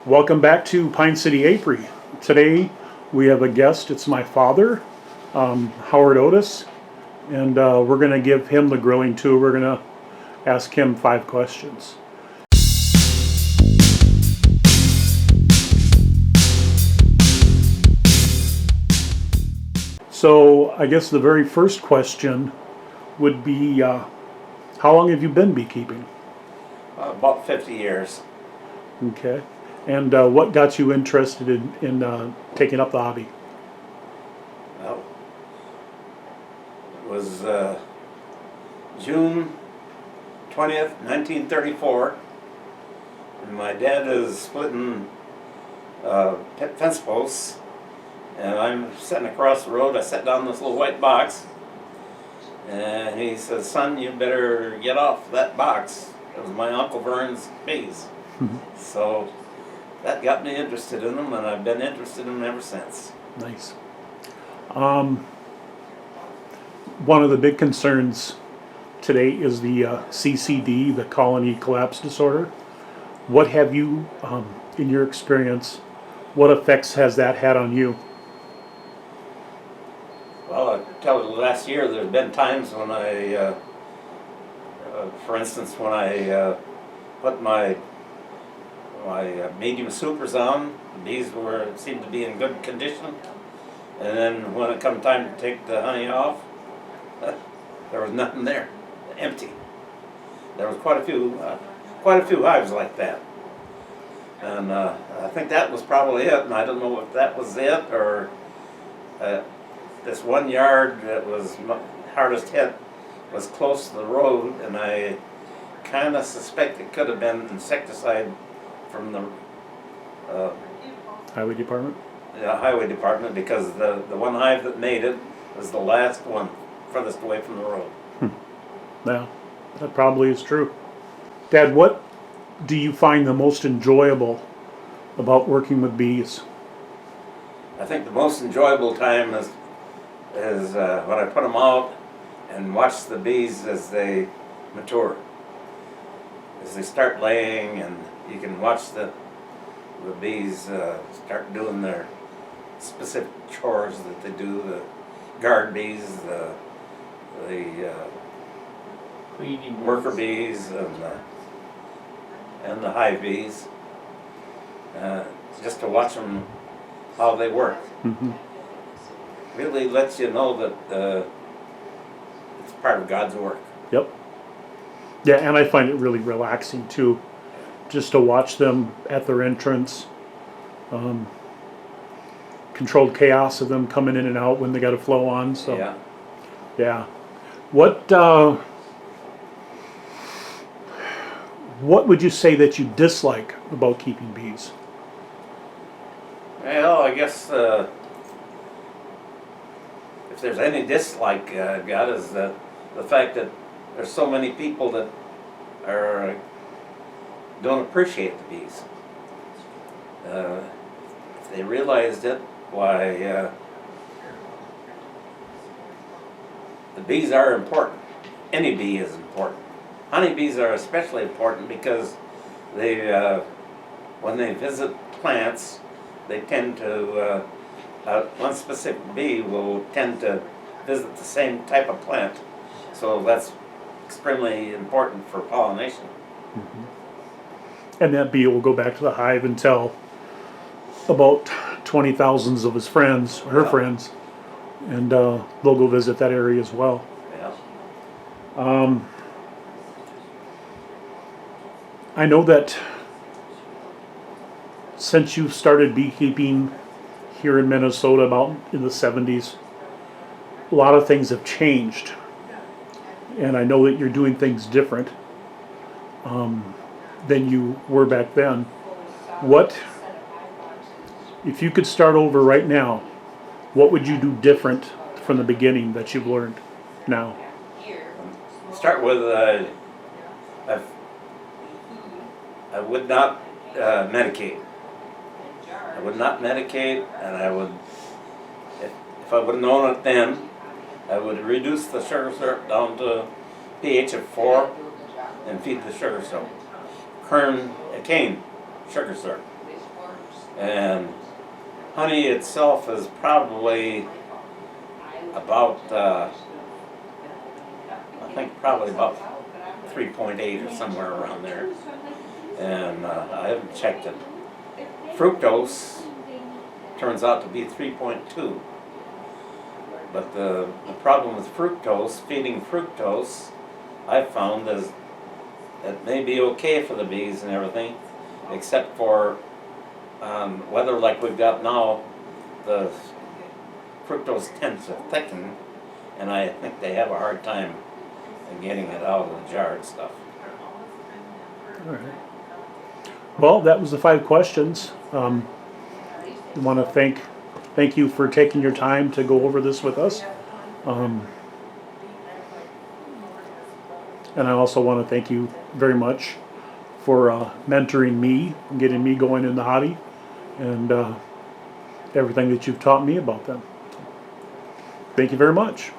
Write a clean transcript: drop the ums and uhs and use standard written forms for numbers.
Welcome back to Pine City Apiary. Today we have a guest. It's my father, Howard Otis, and we're going to give him the grilling tour. We're going to ask him 5 questions. So I guess the very first question would be, how long have you been beekeeping? About 50 years. Okay. And what got you interested in taking up the hobby? Well, it was June 20th, 1934, and my dad is splitting fence posts, and I'm sitting across the road. I sat down in this little white box, and he says, "Son, you better get off that box." It was my Uncle Vern's bees. So that got me interested in them, and I've been interested in them ever since. Nice. One of the big concerns today is the CCD, the colony collapse disorder. What have you, in your experience, what effects has that had on you? Well, I tell you, last year there's been times when for instance, when I put my medium supers on, the bees seemed to be in good condition, and then when it come time to take the honey off, there was nothing there, empty. There was quite a few hives like that, and I think that was probably it. And I don't know if that was it or this one yard that was hardest hit was close to the road, and I kind of suspect it could have been insecticide from the Highway department? highway department, because the one hive that made it was the last one furthest away from the road. Yeah, that probably is true. Dad, what do you find the most enjoyable about working with bees? I think the most enjoyable time is when I put them out and watch the bees as they mature, as they start laying, and you can watch the bees start doing their specific chores that they do. The guard bees, the Cleaning worker bees, and the hive bees. Just to watch them how they work. Mm-hmm. Really lets you know that it's part of God's work. Yep. Yeah, and I find it really relaxing too, just to watch them at their entrance. Controlled chaos of them coming in and out when they got a flow on. So Yeah. yeah. What would you say that you dislike about keeping bees? Well, I guess if there's any dislike I've got is the fact that there's so many people that don't appreciate the bees. If they realized it, why, the bees are important. Any bee is important. Honeybees are especially important because they, when they visit plants, they tend to, one specific bee will tend to visit the same type of plant. So that's extremely important for pollination. Mm-hmm. And that bee will go back to the hive and tell about 20,000 of his friends, or her friends, and they'll go visit that area as well. Yeah. I know that since you've started beekeeping here in Minnesota about in the 70s, a lot of things have changed. And I know that you're doing things different than you were back then. What, if you could start over right now, what would you do different from the beginning that you've learned now? Start with I would not medicate. I would not medicate, and I would, if I would have known it then, I would reduce the sugar syrup down to pH of 4 and feed the sugar syrup. Cane sugar syrup. And honey itself is probably about, I think probably about 3.8 or somewhere around there. And I haven't checked it. Fructose turns out to be 3.2. But the problem with fructose, feeding fructose, I've found is it may be okay for the bees and everything, except for weather like we've got now, the fructose tends to thicken, and I think they have a hard time in getting it out of the jar and stuff. All right. Well, that was the 5 questions. I want to thank you for taking your time to go over this with us. And I also want to thank you very much for mentoring me and getting me going in the hobby and everything that you've taught me about them. Thank you very much.